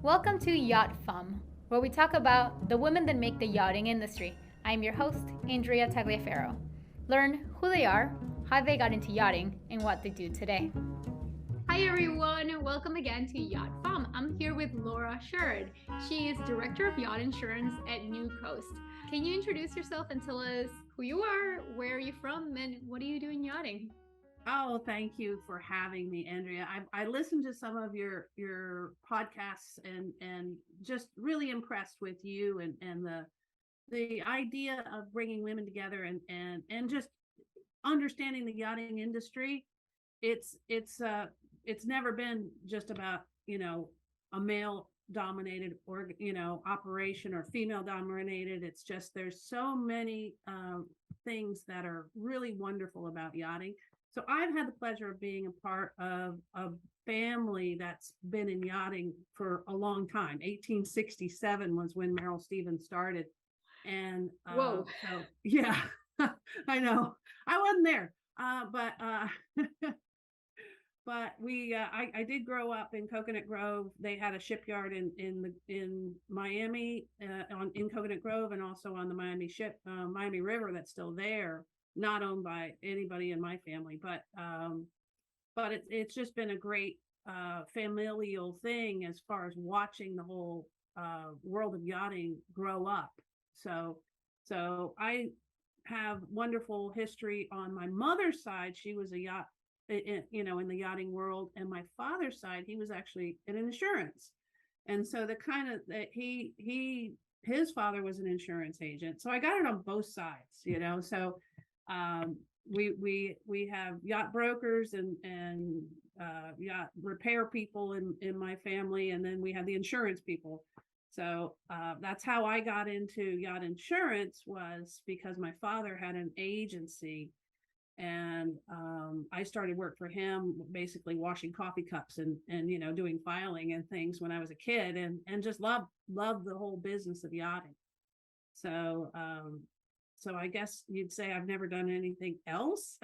Welcome to Yacht Femme, where we talk about the women that make the yachting industry. I'm your host, Andrea Tagliaferro. Learn who they are, how they got into yachting, and what they do today. Hi everyone, welcome again to Yacht Femme. I'm here with Laura Sherrod. She is Director of Yacht Insurance at Newcoast. Can you introduce yourself and tell us who you are, where are you from, and what do you do in yachting? Oh, thank you for having me, Andrea. I listened to some of your podcasts and just really impressed with you and the idea of bringing women together and just understanding the yachting industry. It's never been just about a male dominated or operation or female dominated. It's just there's so many things that are really wonderful about yachting. So I've had the pleasure of being a part of a family that's been in yachting for a long time. 1867 was when Merrill-Stevens started. And Whoa. so, yeah, I know. I wasn't there. But I did grow up in Coconut Grove. They had a shipyard in Miami, in Coconut Grove, and also on the Miami River that's still there, not owned by anybody in my family, but it's just been a great familial thing as far as watching the whole world of yachting grow up. So I have wonderful history on my mother's side. She was a yacht in the yachting world, and my father's side, he was actually in insurance. And so the kind of that his father was an insurance agent, so I got it on both sides. So we have yacht brokers and yacht repair people in my family, and then we have the insurance people. So that's how I got into yacht insurance, was because my father had an agency, and I started work for him, basically washing coffee cups and doing filing and things when I was a kid, and just loved the whole business of yachting. So I guess you'd say I've never done anything else.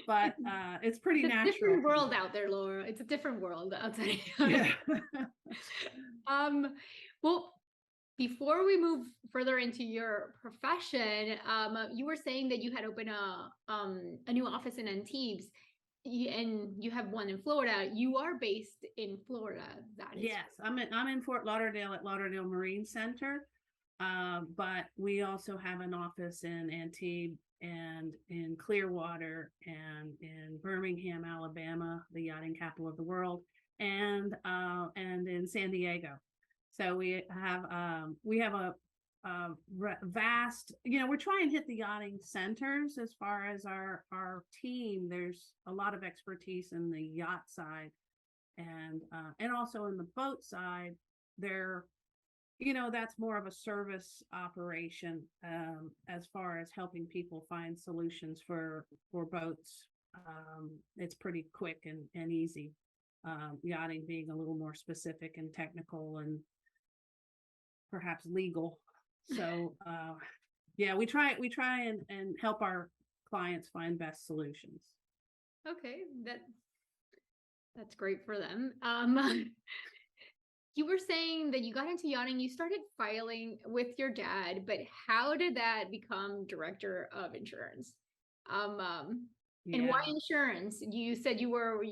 But it's pretty It's a natural. different world out there, Laura. It's a different world, I'll tell you. Yeah. um, well, before we move further into your profession, you were saying that you had opened a new office in Antibes, and you have one in Florida. You are based in Florida. That is Yes, I'm in Fort Lauderdale at Lauderdale Marine Center, but we also have an office in Antibes and in Clearwater and in Birmingham, Alabama, the yachting capital of the world, and in San Diego. So we have a vast, we're trying to hit the yachting centers as far as our team. There's a lot of expertise in the yacht side, and also in the boat side. There, that's more of a service operation, as far as helping people find solutions for boats. It's pretty quick and easy. Yachting being a little more specific and technical and perhaps legal. So yeah, we try and help our clients find best solutions. okay. That's great for them. You were saying that you got into yachting, you started filing with your dad, but how did that become director of insurance? And why insurance? You said you were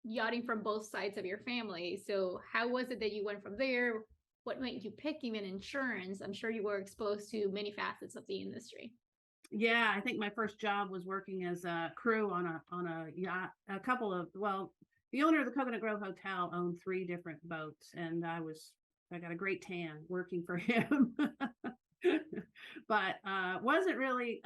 yachting from both sides of your family. So how was it that you went from there? What made you pick even insurance? I'm sure you were exposed to many facets of the industry. Yeah, I think my first job was working as a crew on a yacht. The owner of the Coconut Grove Hotel owned 3 different boats, and I got a great tan working for him. But wasn't really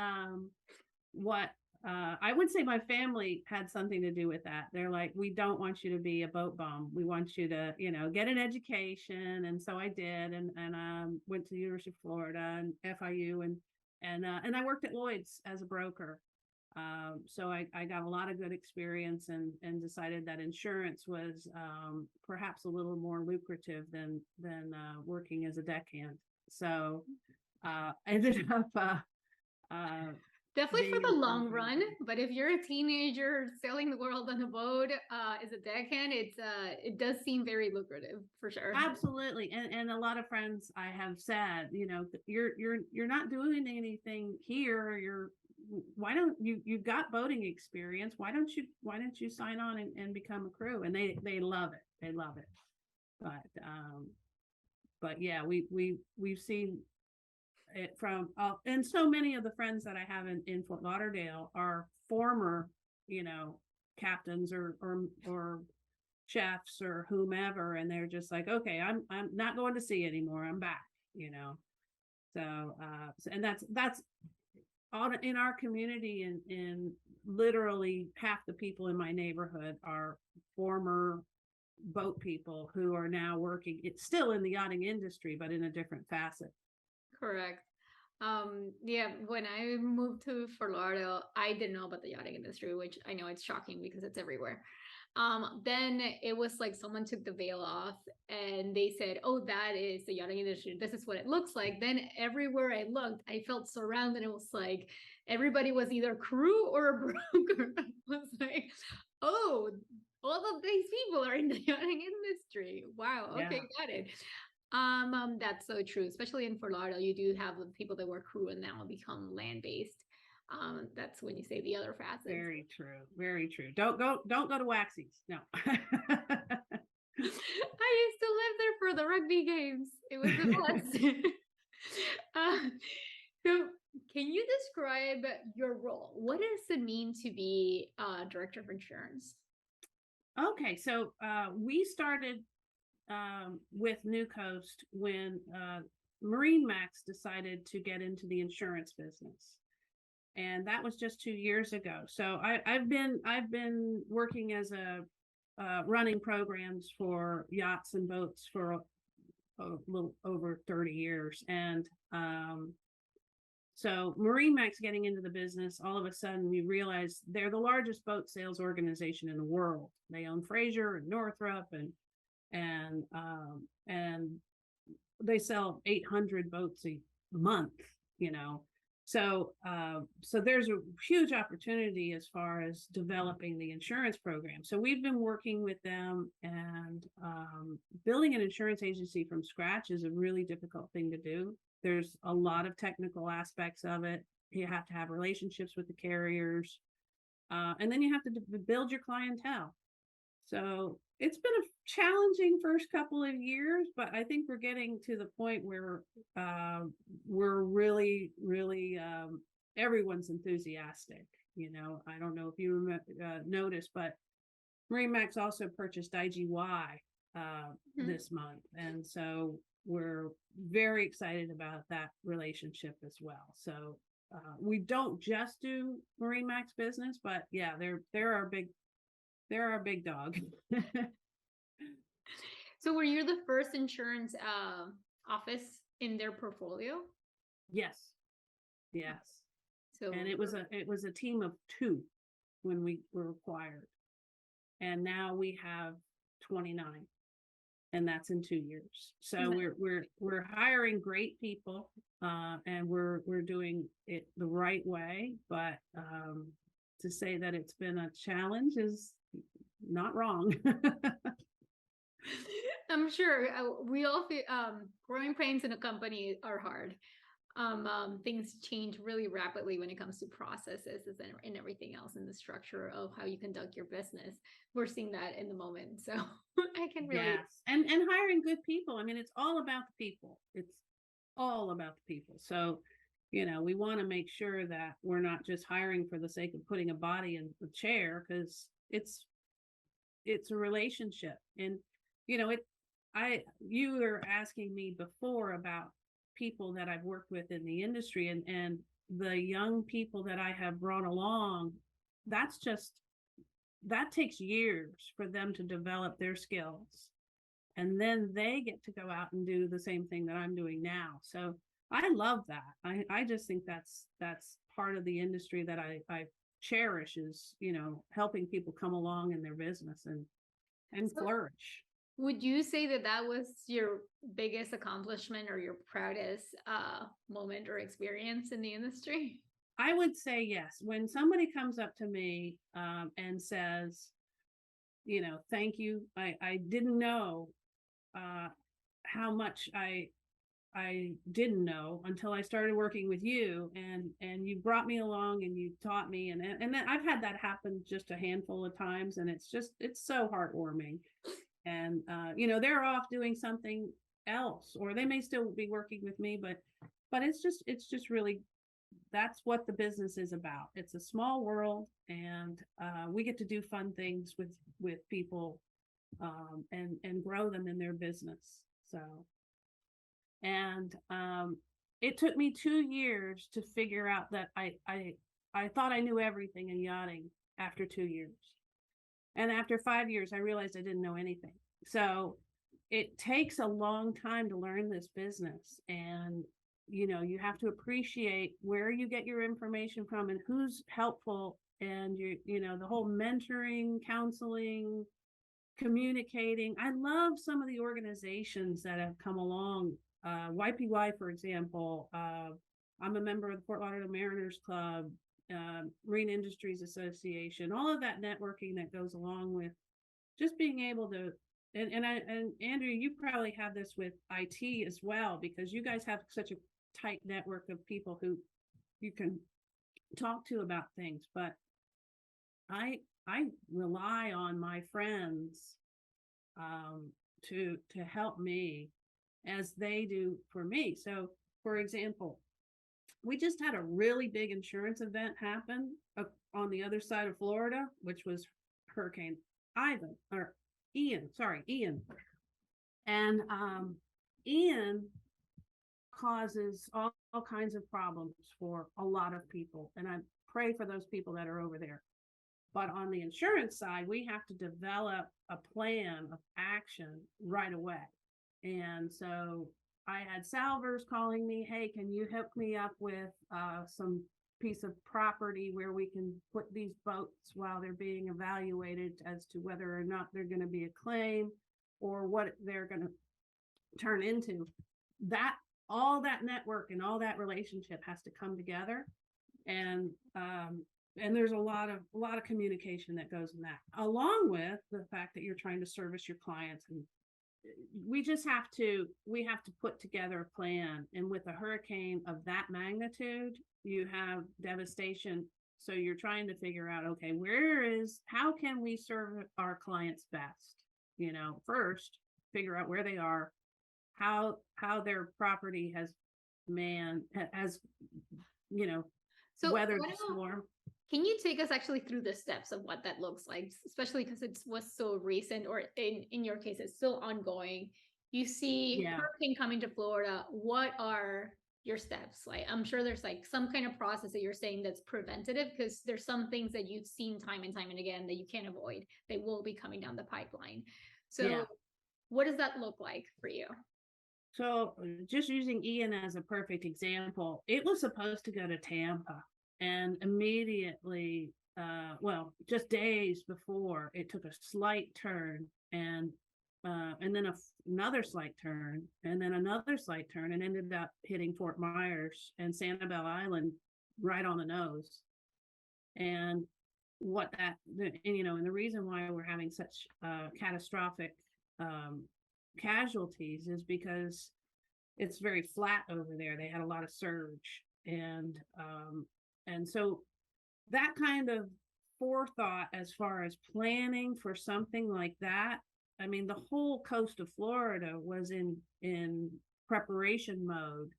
what I would say. My family had something to do with that. They're like, we don't want you to be a boat bum. We want you to, get an education. And so I did, and went to the University of Florida and FIU, and I worked at Lloyd's as a broker. So I got a lot of good experience, and decided that insurance was perhaps a little more lucrative than working as a deckhand. So I ended up Definitely for being the in long front run, but if you're a teenager sailing the world on a boat as a deckhand, it does seem very lucrative for sure. Absolutely. And a lot of friends I have said, you're not doing anything here. Why don't you've got boating experience. Why don't you sign on and become a crew? And they love it. They love it. But yeah, we've seen it from and so many of the friends that I have in Fort Lauderdale are former, captains or chefs or whomever, and they're just like, okay, I'm not going to sea anymore. I'm back, and that's all in our community, and literally half the people in my neighborhood are former boat people who are now working. It's still in the yachting industry, but in a different facet. Correct. Yeah, when I moved to Fort Lauderdale, I didn't know about the yachting industry, which I know it's shocking because it's everywhere. Then it was like someone took the veil off and they said, "Oh, that is the yachting industry. This is what it looks like." Then everywhere I looked, I felt surrounded. It was like everybody was either crew or a broker. I was like, "Oh, all of these people are in the yachting industry. Wow. Okay, Yeah. got it." That's so true. Especially in Fort Lauderdale, you do have the people that were crew and now become land based. That's when you say the other facets. Very true. Very true. Don't go to Waxies. No. I used to live there for the rugby games. It was the best. uh, so, can you describe your role? What does it mean to be director of insurance? Okay, so we started with Newcoast when MarineMax decided to get into the insurance business, and that was just 2 years ago. So I've been working as a running programs for yachts and boats for a little over 30 years, and so MarineMax getting into the business, all of a sudden we realized they're the largest boat sales organization in the world. They own Fraser and Northrop, and they sell 800 boats a month, so there's a huge opportunity as far as developing the insurance program. So we've been working with them, and building an insurance agency from scratch is a really difficult thing to do. There's a lot of technical aspects of it. You have to have relationships with the carriers, and then you have to build your clientele. So it's been a challenging first couple of years, but I think we're getting to the point where we're really, really everyone's enthusiastic. I don't know if you noticed, but MarineMax also purchased IGY this month, and so we're very excited about that relationship as well. So we don't just do MarineMax business, but yeah, they're our big dog. So, were you the first insurance office in their portfolio? Yes. Yes. So, And it was a team of 2 when we were acquired, and now we have 29, and that's in 2 years. So we're hiring great people, and we're doing it the right way. But to say that it's been a challenge is not wrong. I'm sure we all feel growing pains in a company are hard. Things change really rapidly when it comes to processes and everything else in the structure of how you conduct your business. We're seeing that in the moment, so I can really Yes, and hiring good people. I mean, it's all about the people. It's all about the people. So, we want to make sure that we're not just hiring for the sake of putting a body in the chair, because it's a relationship. And you were asking me before about people that I've worked with in the industry, and the young people that I have brought along, that takes years for them to develop their skills, and then they get to go out and do the same thing that I'm doing now. So I love that. I just think that's part of the industry that I cherish, is helping people come along in their business and flourish. Would you say that was your biggest accomplishment or your proudest moment or experience in the industry? I would say yes. When somebody comes up to me and says, thank you. I didn't know uh, how much I didn't know until I started working with you, and you brought me along and you taught me, and then I've had that happen just a handful of times, and it's so heartwarming. And they're off doing something else, or they may still be working with me, but it's just really, that's what the business is about. It's a small world, and we get to do fun things with people, and grow them in their business. So, and it took me 2 years to figure out that I thought I knew everything in yachting after 2 years. And after 5 years, I realized I didn't know anything. So it takes a long time to learn this business. And, you have to appreciate where you get your information from and who's helpful. And the whole mentoring, counseling, communicating. I love some of the organizations that have come along. YPY, for example. I'm a member of the Fort Lauderdale Mariners Club, Marine Industries Association, all of that networking that goes along with just being able to, and Andrew, you probably have this with IT as well, because you guys have such a tight network of people who you can talk to about things. But I rely on my friends to help me as they do for me. So, for example, we just had a really big insurance event happen on the other side of Florida, which was Hurricane Ian. And Ian causes all kinds of problems for a lot of people. And I pray for those people that are over there. But on the insurance side, we have to develop a plan of action right away. And so I had salvers calling me, hey, can you hook me up with some piece of property where we can put these boats while they're being evaluated as to whether or not they're going to be a claim or what they're going to turn into. That all that network and all that relationship has to come together. And there's a lot of communication that goes in that, along with the fact that you're trying to service your clients. And we have to put together a plan. And with a hurricane of that magnitude, you have devastation. So you're trying to figure out, okay, how can we serve our clients best? First figure out where they are, how their property has So weathered the storm. Can you take us actually through the steps of what that looks like, especially because it was so recent, or in your case, it's still ongoing? You see hurricane coming to Florida. What are your steps? Like, I'm sure there's like some kind of process that you're saying that's preventative, because there's some things that you've seen time and time and again that you can't avoid. They will be coming down the pipeline. So what does that look like for you? So just using Ian as a perfect example, it was supposed to go to Tampa, and immediately, just days before, it took a slight turn, and then another slight turn, and then another slight turn, and ended up hitting Fort Myers and Sanibel Island right on the nose. And and the reason why we're having such catastrophic casualties is because it's very flat over there. They had a lot of surge, and so that kind of forethought as far as planning for something like that. I mean, the whole coast of Florida was in preparation mode.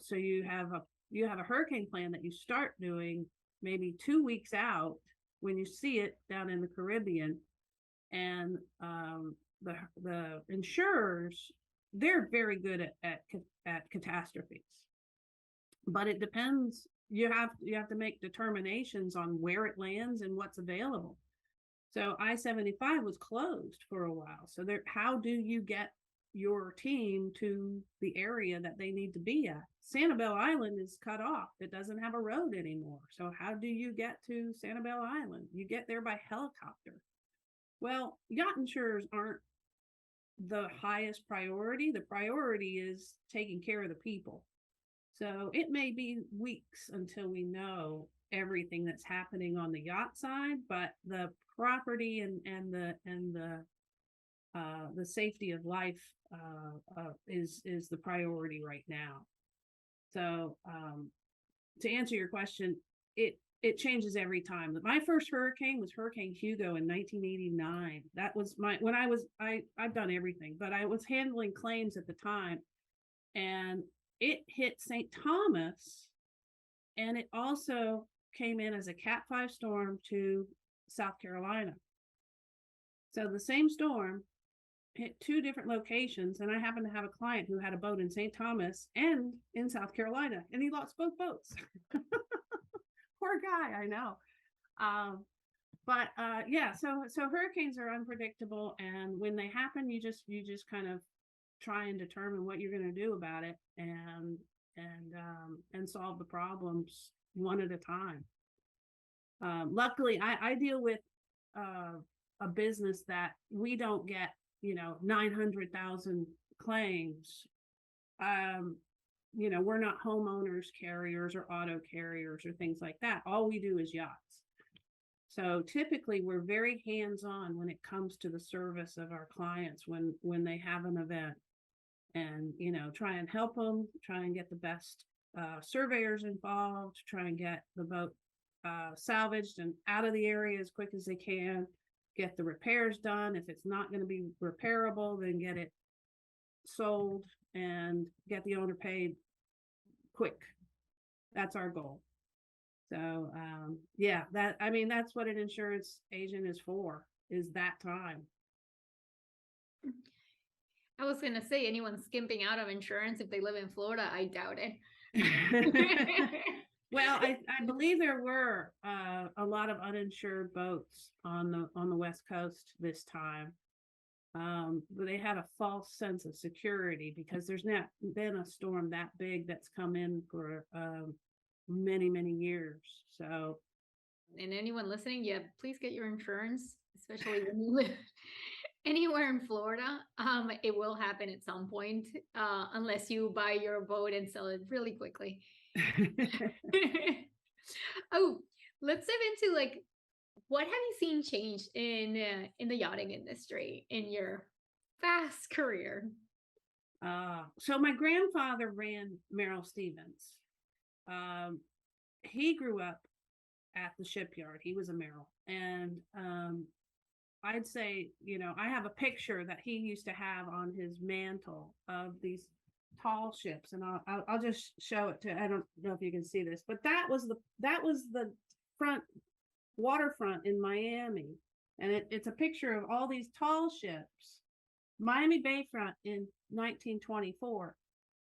So you have a hurricane plan that you start doing maybe 2 weeks out when you see it down in the Caribbean, and the insurers, they're very good at catastrophes, but it depends. You have to make determinations on where it lands and what's available. So I-75 was closed for a while. So how do you get your team to the area that they need to be at? Sanibel Island is cut off. It doesn't have a road anymore. So how do you get to Sanibel Island? You get there by helicopter. Well, yacht insurers aren't the highest priority. The priority is taking care of the people. So it may be weeks until we know everything that's happening on the yacht side, but the property and the safety of life is the priority right now. So to answer your question, it changes every time. My first hurricane was Hurricane Hugo in 1989. That was I've done everything, but I was handling claims at the time, and it hit St. Thomas, and it also came in as a Cat 5 storm to South Carolina. So the same storm hit two different locations, and I happened to have a client who had a boat in St. Thomas and in South Carolina, and he lost both boats. Poor guy, I know. But yeah, so hurricanes are unpredictable, and when they happen, you just kind of try and determine what you're going to do about it, and solve the problems one at a time. Luckily, I deal with a business that we don't get 900,000 claims. We're not homeowners carriers or auto carriers or things like that. All we do is yachts. So typically we're very hands-on when it comes to the service of our clients when they have an event, and try and help them, try and get the best surveyors involved, try and get the boat salvaged and out of the area as quick as they can, get the repairs done. If it's not going to be repairable, then get it sold and get the owner paid quick. That's our goal. So that's what an insurance agent is for, is that time. I was going to say, anyone skimping out of insurance if they live in Florida, I doubt it. Well, I believe there were a lot of uninsured boats on the West Coast this time. But they had a false sense of security because there's not been a storm that big that's come in for many, many years. So, and anyone listening, please get your insurance, especially when you live anywhere in Florida. It will happen at some point, unless you buy your boat and sell it really quickly. Oh, let's dive into what have you seen change in the yachting industry in your vast career? So my grandfather ran Merrill-Stevens. He grew up at the shipyard. He was a Merrill, and I'd say, I have a picture that he used to have on his mantle of these tall ships, and I'll just show it to. I don't know if you can see this, but that was the front waterfront in Miami, and it's a picture of all these tall ships, Miami Bayfront in 1924.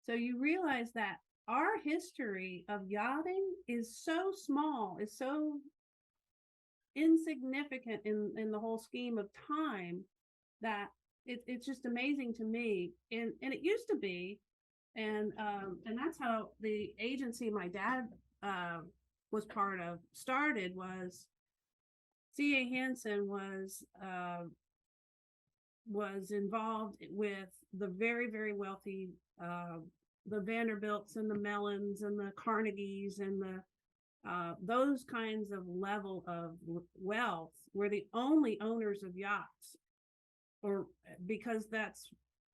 So you realize that our history of yachting is so small, is so insignificant in the whole scheme of time, that it's just amazing to me. And it used to be, and that's how the agency my dad was part of started. Was C.A. Hansen was involved with the very, very wealthy, the Vanderbilts and the Mellons and the Carnegies and the those kinds of level of wealth were the only owners of yachts, or because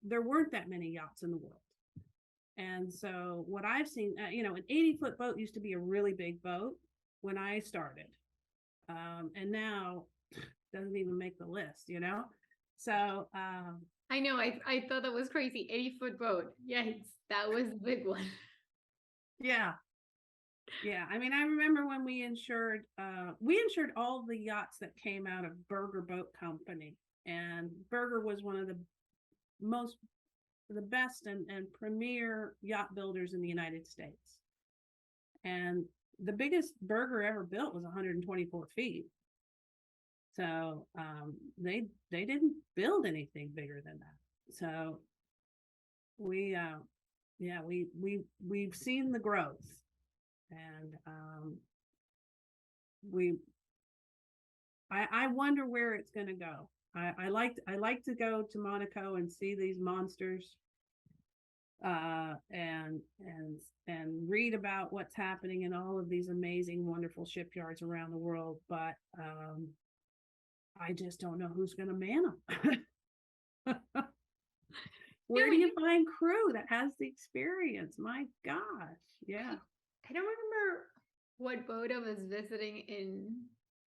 there weren't that many yachts in the world. And so what I've seen, an 80-foot boat used to be a really big boat when I started, and now doesn't even make the list, So I know, I thought that was crazy. 80-foot boat. Yes, that was a big one. Yeah. Yeah. I mean, I remember when we insured all the yachts that came out of Berger Boat Company. And Berger was one of the best and premier yacht builders in the United States. And the biggest Berger ever built was 124 feet. So they didn't build anything bigger than that. So we've seen the growth, and I wonder where it's going to go. I like to go to Monaco and see these monsters, and read about what's happening in all of these amazing, wonderful shipyards around the world. But I just don't know who's going to man them. Where do you find crew that has the experience? My gosh. Yeah. I don't remember what boat I was visiting in.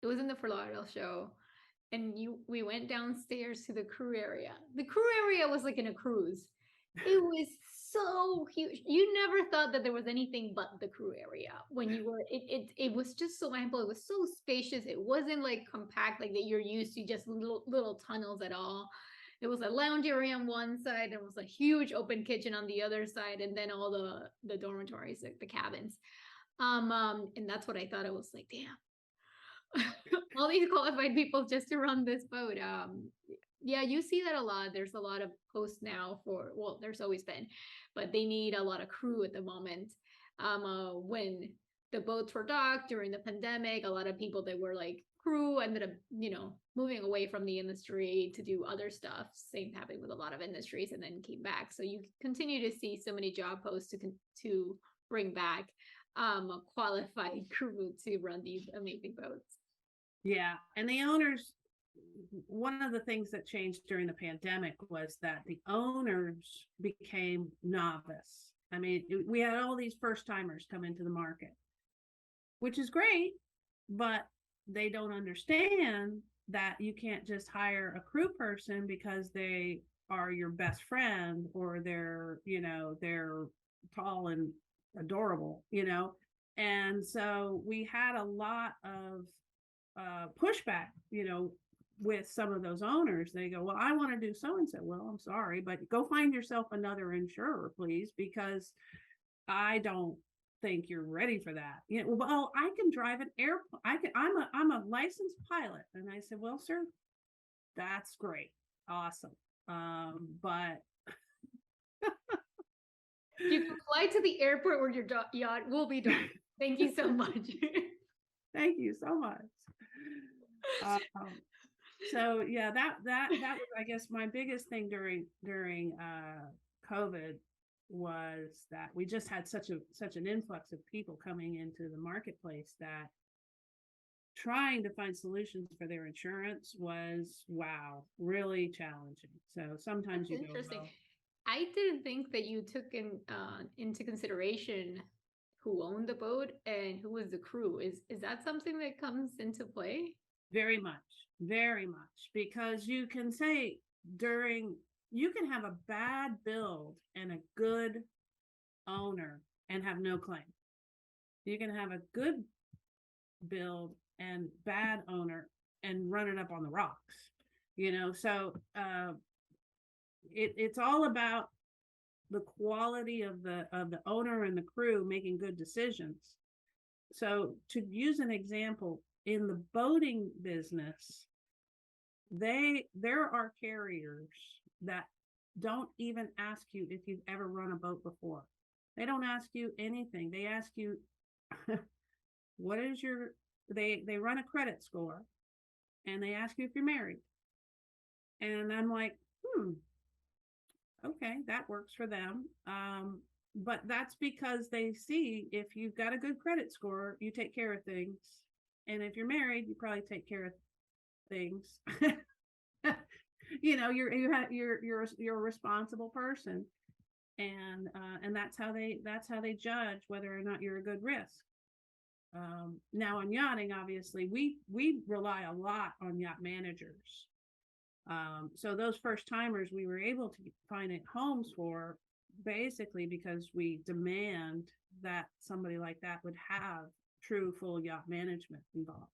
It was in the Fort Lauderdale show. And we went downstairs to the crew area. The crew area was like in a cruise. It was so huge. You never thought that there was anything but the crew area when you were it was just so ample. It was so spacious. It wasn't like compact like that you're used to, just little tunnels at all. There was a lounge area on one side, there was a huge open kitchen on the other side, and then all the dormitories, like the cabins. And that's what I thought. It was like, damn, all these qualified people just to run this boat. Yeah, you see that a lot. There's a lot of posts now for, well, there's always been, but they need a lot of crew at the moment. When the boats were docked during the pandemic, a lot of people that were like crew ended up, moving away from the industry to do other stuff. Same happened with a lot of industries, and then came back. So you continue to see so many job posts to bring back qualified crew to run these amazing boats. Yeah. And the owners, one of the things that changed during the pandemic was that the owners became novice. I mean, we had all these first timers come into the market, which is great, but they don't understand that you can't just hire a crew person because they are your best friend, or they're tall and adorable, And so we had a lot of pushback, with some of those owners. They go, well, I want to do so and so. Well, I'm sorry, but go find yourself another insurer, please, because I don't think you're ready for that. Well, I can drive an airplane. I'm a licensed pilot. And I said, well, sir, that's great. Awesome. But you can fly to the airport where your yacht will be done. Thank you so much. Thank you so much. So yeah, that was, I guess, my biggest thing during COVID was that we just had such an influx of people coming into the marketplace that trying to find solutions for their insurance was, wow, really challenging. So sometimes you go, well, I didn't think that you took into consideration who owned the boat and who was the crew. Is that something that comes into play? Very much, because you can say you can have a bad build and a good owner and have no claim. You can have a good build and bad owner and run it up on the rocks, so it's all about the quality of the owner and the crew making good decisions. So to use an example, in the boating business, there are carriers that don't even ask you if you've ever run a boat before. They don't ask you anything. They ask you, what is they run a credit score, and they ask you if you're married. And I'm like, okay, that works for them. But that's because they see if you've got a good credit score, you take care of things. And if you're married, you probably take care of things. You're a responsible person, and that's how they judge whether or not you're a good risk. Now in yachting, obviously, we rely a lot on yacht managers. So those first timers we were able to find homes for, basically because we demand that somebody like that would have true full yacht management involved.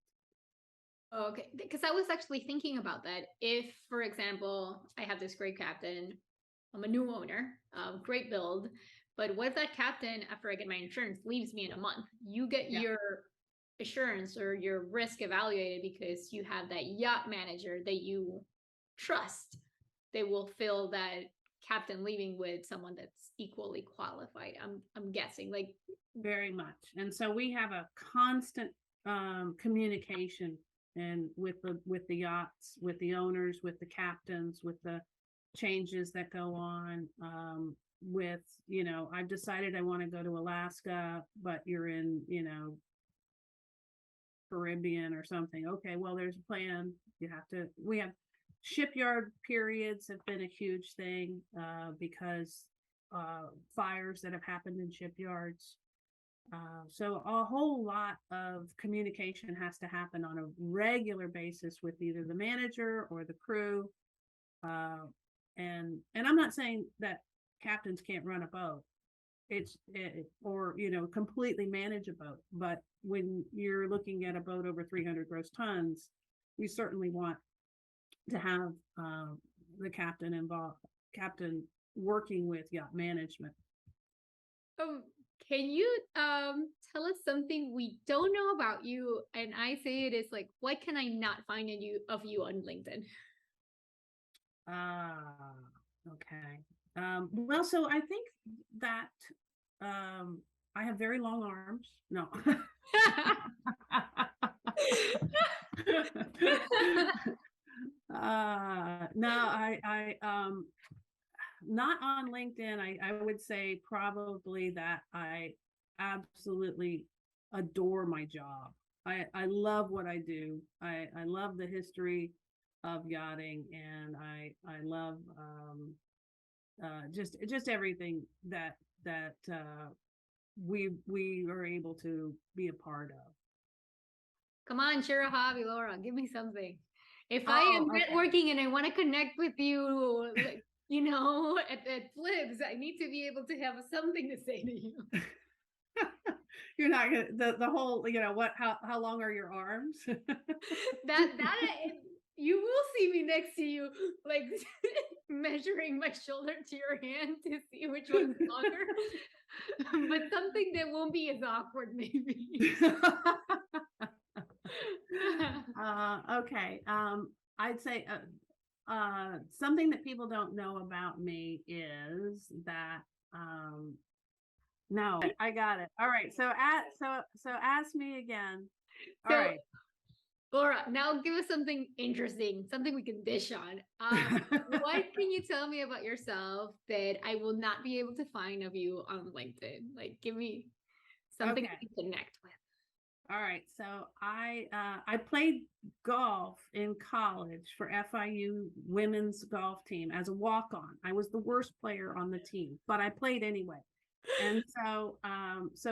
Okay, because I was actually thinking about that. If, for example, I have this great captain, I'm a new owner, great build, but what if that captain, after I get my insurance, leaves me in a month? You get your assurance or your risk evaluated because you have that yacht manager that you trust. They will fill that captain leaving with someone that's equally qualified. I'm guessing, like, very much. And so we have a constant communication, and with the yachts, with the owners, with the captains, with the changes that go on with, I've decided I want to go to Alaska, but you're in, Caribbean or something. Okay, well, there's a plan. We have shipyard periods have been a huge thing because fires that have happened in shipyards. So a whole lot of communication has to happen on a regular basis with either the manager or the crew. And I'm not saying that captains can't run a boat. Or completely manage a boat, but when you're looking at a boat over 300 gross tons, you certainly want to have the captain working with yacht management. Can you tell us something we don't know about you? And I say it is like, what can I not find of you on LinkedIn? Okay. Well, so I think that I have very long arms. No. No, I not on LinkedIn. I would say probably that I absolutely adore my job. I love what I do. I love the history of yachting, and I love just everything that we are able to be a part of. Come on, share a hobby, Laura. Give me something. If I am networking and I want to connect with you, like, at Flips, I need to be able to have something to say to you. You're not gonna the whole, how long are your arms? that you will see me next to you, like measuring my shoulder to your hand to see which one's longer. But something that won't be as awkward, maybe. Okay. I'd say something that people don't know about me is that no, I got it. All right. So ask me again. All right. Laura, now give us something interesting, something we can dish on. What can you tell me about yourself that I will not be able to find of you on LinkedIn? Like, give me something we can connect with. All right. So I played golf in college for FIU women's golf team as a walk-on. I was the worst player on the team, but I played anyway. And so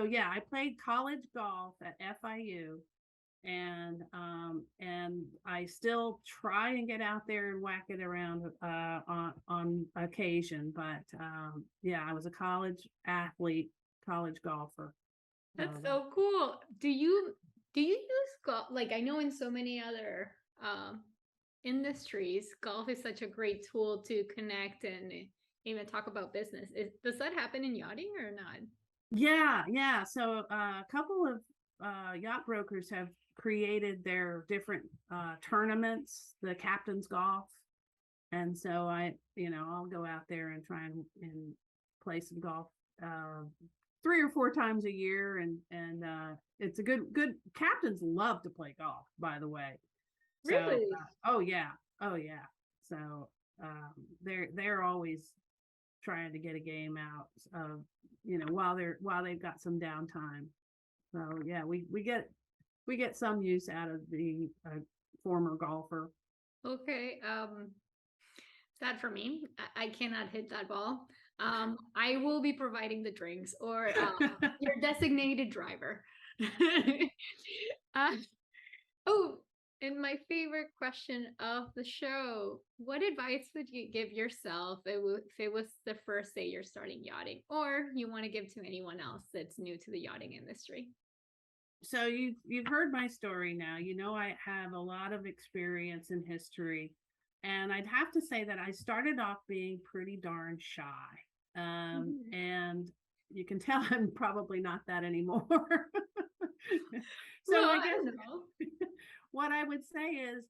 yeah, I played college golf at FIU, and I still try and get out there and whack it around on occasion. But yeah, I was a college athlete, college golfer. That's so cool. Do you use golf? Like, I know in so many other industries, golf is such a great tool to connect and even talk about business. Does that happen in yachting or not? Yeah. So a couple of yacht brokers have created their different tournaments, the captain's golf. And so I'll go out there and try and play some golf 3 or 4 times a year. And it's a good captains love to play golf, by the way. Really? So, oh yeah. So they're always trying to get a game out of, while they've got some downtime. So yeah, we get some use out of the former golfer. Okay. Sad for me. I cannot hit that ball. I will be providing the drinks or your designated driver. And my favorite question of the show, what advice would you give yourself if it was the first day you're starting yachting, or you want to give to anyone else that's new to the yachting industry? So you've heard my story now. I have a lot of experience in history, and I'd have to say that I started off being pretty darn shy. And you can tell I'm probably not that anymore. So I guess what I would say is,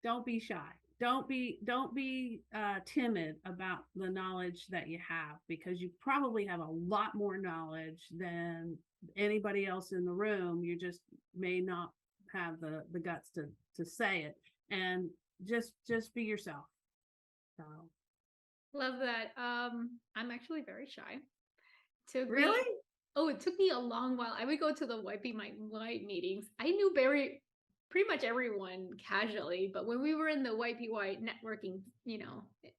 don't be shy. Don't be timid about the knowledge that you have, because you probably have a lot more knowledge than anybody else in the room. You just may not have the guts to say it, and just be yourself. So Love that. I'm actually very shy. Took me Really? it took me a long while. I would go to the YP meetings. I knew pretty much everyone casually, but when we were in the YPY networking,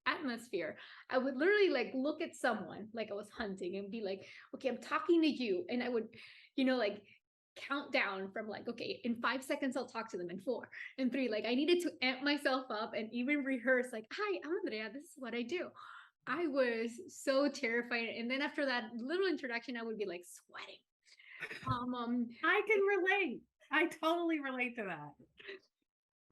atmosphere, I would literally like look at someone like I was hunting and be like, okay, I'm talking to you. And I would, like count down from like, okay, in 5 seconds I'll talk to them, in four, in three. Like I needed to amp myself up and even rehearse, like, hi, I'm Andrea, this is what I do. I was so terrified. And then after that little introduction, I would be like sweating. I can relate. I totally relate to that.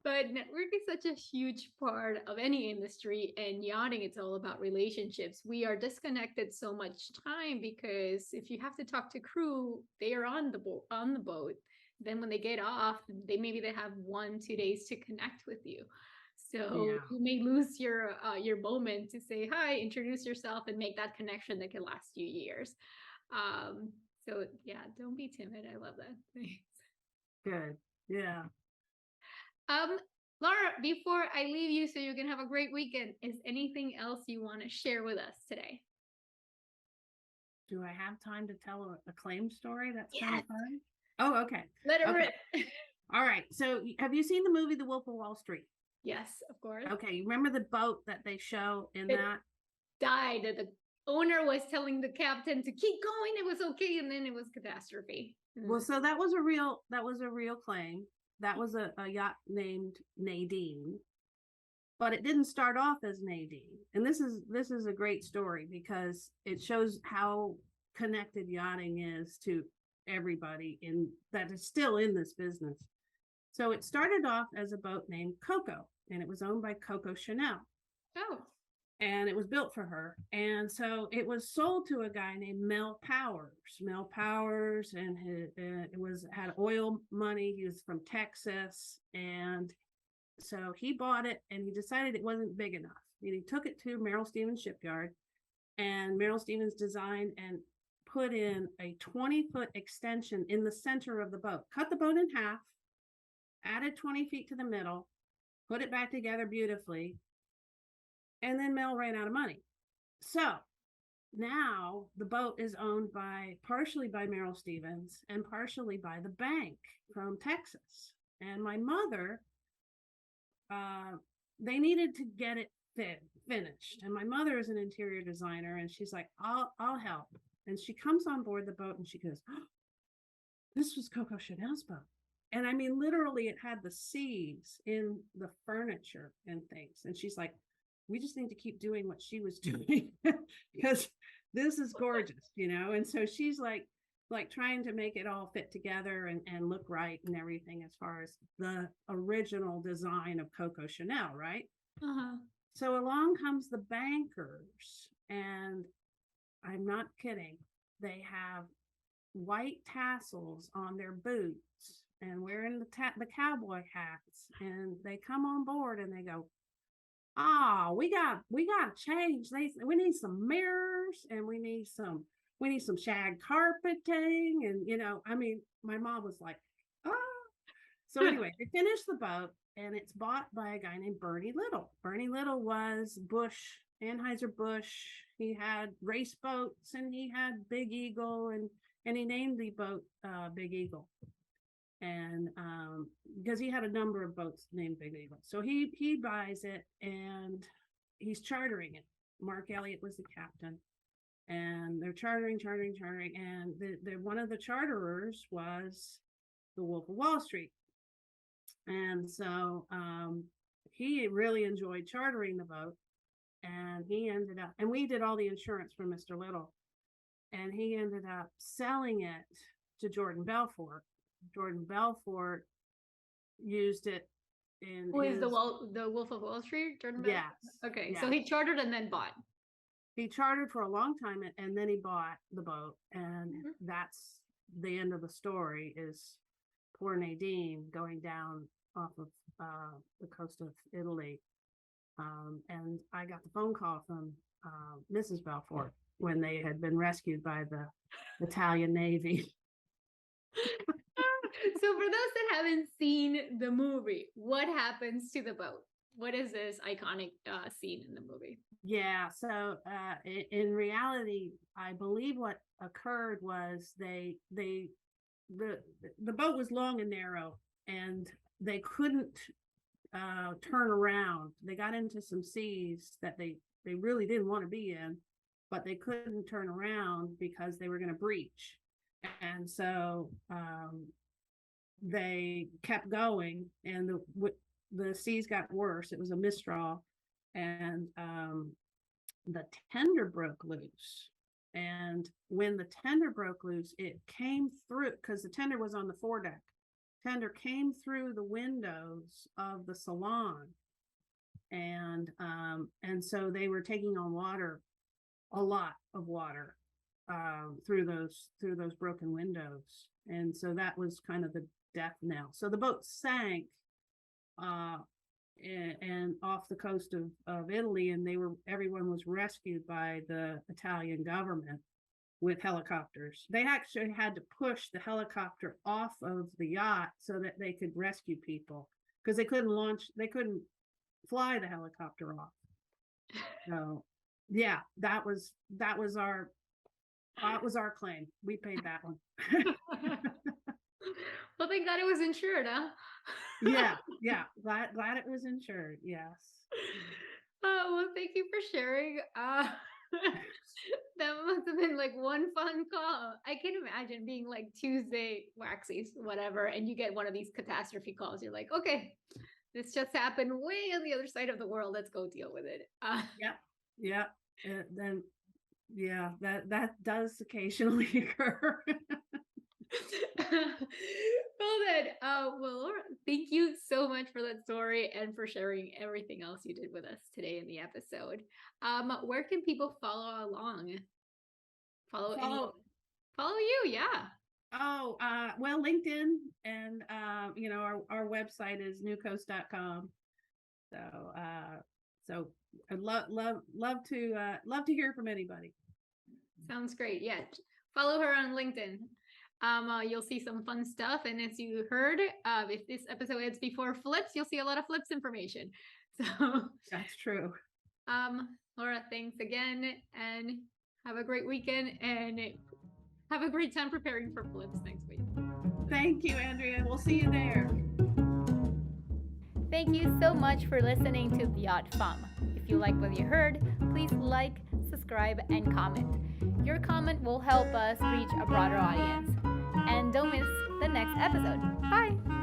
But network is such a huge part of any industry, and yachting, it's all about relationships. We are disconnected so much time because if you have to talk to crew, they are on the boat. Then when they get off, they have 1-2 days to connect with you. So Yeah. you may lose your moment to say hi, introduce yourself, and make that connection that can last you years. Um, so yeah, don't be timid. I love that. Thanks. Good. Yeah. Laura, before I leave you so you can have a great weekend, is anything else you want to share with us today? Do I have time to tell a claim story? That's kind Yes. of fun. Oh, okay. Let it Okay. rip. All right. So have you seen the movie The Wolf of Wall Street? Yes, of course. Okay. You remember the boat that they show in It that? died. The owner was telling the captain to keep going. It was okay. And then it was catastrophe. Well, so that was a real claim. That was a yacht named Nadine, but it didn't start off as Nadine. And this is a great story because it shows how connected yachting is to everybody in that is still in this business. So it started off as a boat named Coco, and it was owned by Coco Chanel. Oh. And it was built for her. And so it was sold to a guy named Mel Powers. Mel Powers, and had oil money. He was from Texas, and so he bought it, and he decided it wasn't big enough. And he took it to Merrill-Stevens Shipyard, and Merrill-Stevens designed and put in a 20-foot extension in the center of the boat. Cut the boat in half, added 20 feet to the middle, put it back together beautifully. And then Mel ran out of money. So now the boat is owned partially by Merrill-Stevens and partially by the bank from Texas. And my mother, they needed to get it finished. And my mother is an interior designer, and she's like, I'll help. And she comes on board the boat and she goes, oh, this was Coco Chanel's boat. And I mean, literally, it had the C's in the furniture and things. And she's like, we just need to keep doing what she was doing because this is gorgeous, And so she's like trying to make it all fit together and look right and everything as far as the original design of Coco Chanel, right? Uh-huh. So along comes the bankers, and I'm not kidding. They have white tassels on their boots and wearing the cowboy hats, and they come on board and they go, we got to change. We need some mirrors, and we need some shag carpeting, and I mean, my mom was like, So anyway, they finished the boat, and it's bought by a guy named Bernie Little. Bernie Little was Anheuser-Busch. He had race boats, and he had Big Eagle, and he named the boat Big Eagle. And because he had a number of boats named Big Eagle, so he buys it and he's chartering it. Mark Elliott was the captain, and they're chartering, and the one of the charterers was the Wolf of Wall Street, and so he really enjoyed chartering the boat, and he ended up, and we did all the insurance for Mr. Little, and he ended up selling it to Jordan Belfort. Jordan Belfort used it in Who is the Wolf of Wall Street? Jordan Belfort? Yes. Okay, yes. So he chartered and then bought. He chartered for a long time, and then he bought the boat, and that's the end of the story. Is poor Nadine going down off of the coast of Italy, and I got the phone call from Mrs. Belfort when they had been rescued by the Italian Navy. So for those that haven't seen the movie, what happens to the boat? What is this iconic scene in the movie? Yeah. So in reality, I believe what occurred was the boat was long and narrow, and they couldn't turn around. They got into some seas that they really didn't want to be in, but they couldn't turn around because they were going to breach. And so they kept going, and the seas got worse. It was a mistral, and the tender broke loose. And when the tender broke loose, it came through, because the tender was on the foredeck. Tender came through the windows of the salon, and so they were taking on water, a lot of water, through those broken windows, and so that was kind of the death knell. So the boat sank, and off the coast of Italy, and everyone was rescued by the Italian government with helicopters. They actually had to push the helicopter off of the yacht so that they could rescue people, because they couldn't fly the helicopter off. So yeah, that was our claim. We paid that one. Well, thank God it was insured, huh? Yeah. Glad it was insured. Yes. Well, thank you for sharing. That must have been like one fun call. I can imagine being like Tuesday waxies, whatever, and you get one of these catastrophe calls. You're like, okay, this just happened way on the other side of the world. Let's go deal with it. Yeah. Then, yeah, that does occasionally occur. Well then, well, Laura, thank you so much for that story and for sharing everything else you did with us today in the episode. Where can people follow along? Follow you, yeah. Oh, well, LinkedIn, and our website is newcoast.com. So I'd love to hear from anybody. Sounds great. Yeah, follow her on LinkedIn. You'll see some fun stuff, and as you heard, if this episode ends before flips, you'll see a lot of flips information. So that's true. Laura, thanks again, and have a great weekend, and have a great time preparing for flips next week. Thank you, Andrea. We'll see you there. Thank you so much for listening to Yacht Femme. If you like what you heard, please like, subscribe, and comment. Your comment will help us reach a broader audience. And don't miss the next episode. Bye!